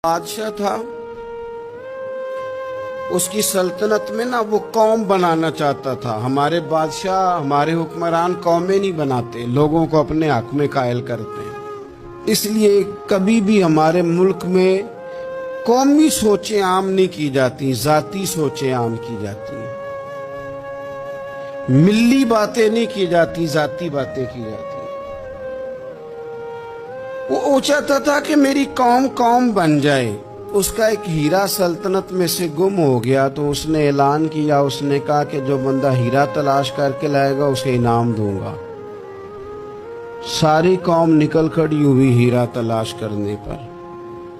بادشاہ تھا، اس کی سلطنت میں نا وہ قوم بنانا چاہتا تھا۔ ہمارے بادشاہ، ہمارے حکمران قومیں نہیں بناتے، لوگوں کو اپنے حق میں قائل کرتے ہیں۔ اس لیے کبھی بھی ہمارے ملک میں قومی سوچیں عام نہیں کی جاتی، ذاتی سوچیں عام کی جاتی ہیں۔ ملی باتیں نہیں کی جاتی، ذاتی باتیں کی جاتی ہیں۔ وہ چاہتا تھا کہ میری قوم بن جائے۔ اس کا ایک ہیرا سلطنت میں سے گم ہو گیا تو اس نے اعلان کیا، اس نے کہا کہ جو بندہ ہیرا تلاش کر کے لائے گا اسے انعام دوں گا۔ ساری قوم نکل کھڑی ہوئی ہیرا تلاش کرنے پر۔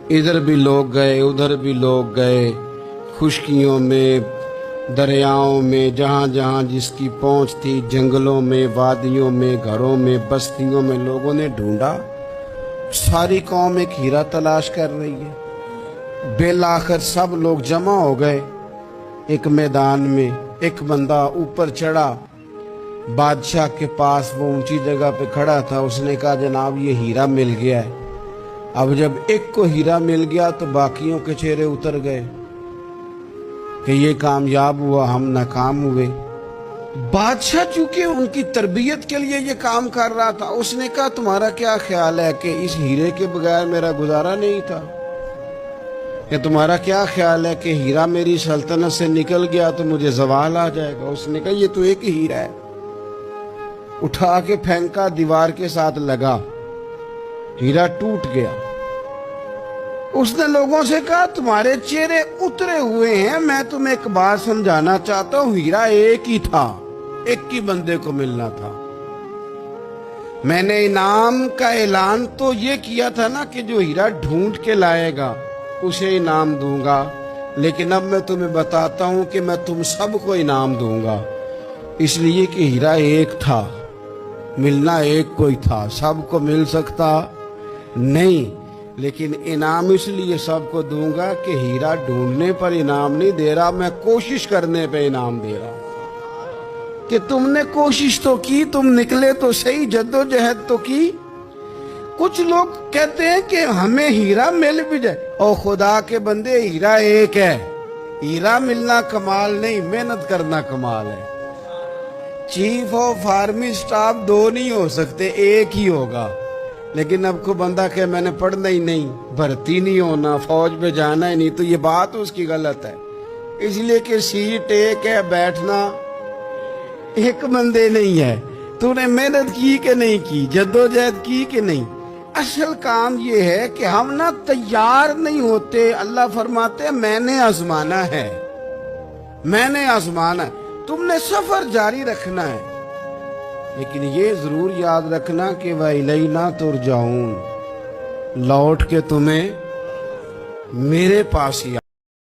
ادھر بھی لوگ گئے، ادھر بھی لوگ گئے، خشکیوں میں، دریاؤں میں، جہاں جہاں جس کی پہنچ تھی، جنگلوں میں، وادیوں میں، گھروں میں، بستیوں میں لوگوں نے ڈھونڈا۔ ساری قوم ایک ہیرا تلاش کر رہی ہے۔ بالآخر سب لوگ جمع ہو گئے ایک میدان میں۔ ایک بندہ اوپر چڑھا بادشاہ کے پاس، وہ اونچی جگہ پہ کھڑا تھا۔ اس نے کہا جناب یہ ہیرا مل گیا ہے۔ اب جب ایک کو ہیرا مل گیا تو باقیوں کے چہرے اتر گئے کہ یہ کامیاب ہوا، ہم ناکام ہوئے۔ بادشاہ چونکہ ان کی تربیت کے لیے یہ کام کر رہا تھا، اس نے کہا تمہارا کیا خیال ہے کہ اس ہیرے کے بغیر میرا گزارا نہیں تھا؟ کہ تمہارا کیا خیال ہے کہ ہیرا میری سلطنت سے نکل گیا تو مجھے زوال آ جائے گا؟ اس نے کہا یہ تو ایک ہیرا ہے۔ اٹھا کے پھینکا، دیوار کے ساتھ لگا، ہیرا ٹوٹ گیا۔ اس نے لوگوں سے کہا تمہارے چہرے اترے ہوئے ہیں، میں تمہیں ایک بات سمجھانا چاہتا ہوں، ہیرا ایک ہی تھا، ایک ہی بندے کو ملنا تھا۔ میں نے انعام کا اعلان تو یہ کیا تھا نا کہ جو ہیرا ڈھونڈ کے لائے گا اسے انعام دوں گا، لیکن اب میں تمہیں بتاتا ہوں کہ میں تم سب کو انعام دوں گا، اس لیے کہ ہیرا ایک تھا، ملنا ایک کو ہی تھا، سب کو مل سکتا نہیں، لیکن انعام اس لیے سب کو دوں گا کہ ہیرا ڈھونڈنے پر انعام نہیں دے رہا، میں کوشش کرنے پہ انعام دے رہا ہوں کہ تم نے کوشش تو کی، تم نکلے تو صحیح، جدوجہد تو کی۔ کچھ لوگ کہتے ہیں کہ ہمیں ہیرا مل بھی جائے، او خدا کے بندے ہیرا ایک ہے، ہیرا ملنا کمال نہیں، محنت کرنا کمال ہے۔ چیف آف آرمی سٹاف دو نہیں ہو سکتے، ایک ہی ہوگا۔ لیکن اب کو بندہ کہ میں نے پڑھنا ہی نہیں، بھرتی نہیں ہونا، فوج پہ جانا ہی نہیں، تو یہ بات اس کی غلط ہے، اس لیے کہ سیٹ ایک ہے، بیٹھنا ایک بندے نہیں ہے۔ تو نے محنت کی کہ نہیں کی، جدوجہد کی کہ نہیں؟ اصل کام یہ ہے کہ ہم نہ تیار نہیں ہوتے۔ اللہ فرماتے ہیں میں نے آزمانا ہے، میں نے آزمانا ہے، تم نے سفر جاری رکھنا ہے، لیکن یہ ضرور یاد رکھنا کہ وَإِلَيْنَا تُرْجَعُونَ، لوٹ کے تمہیں میرے پاس ہی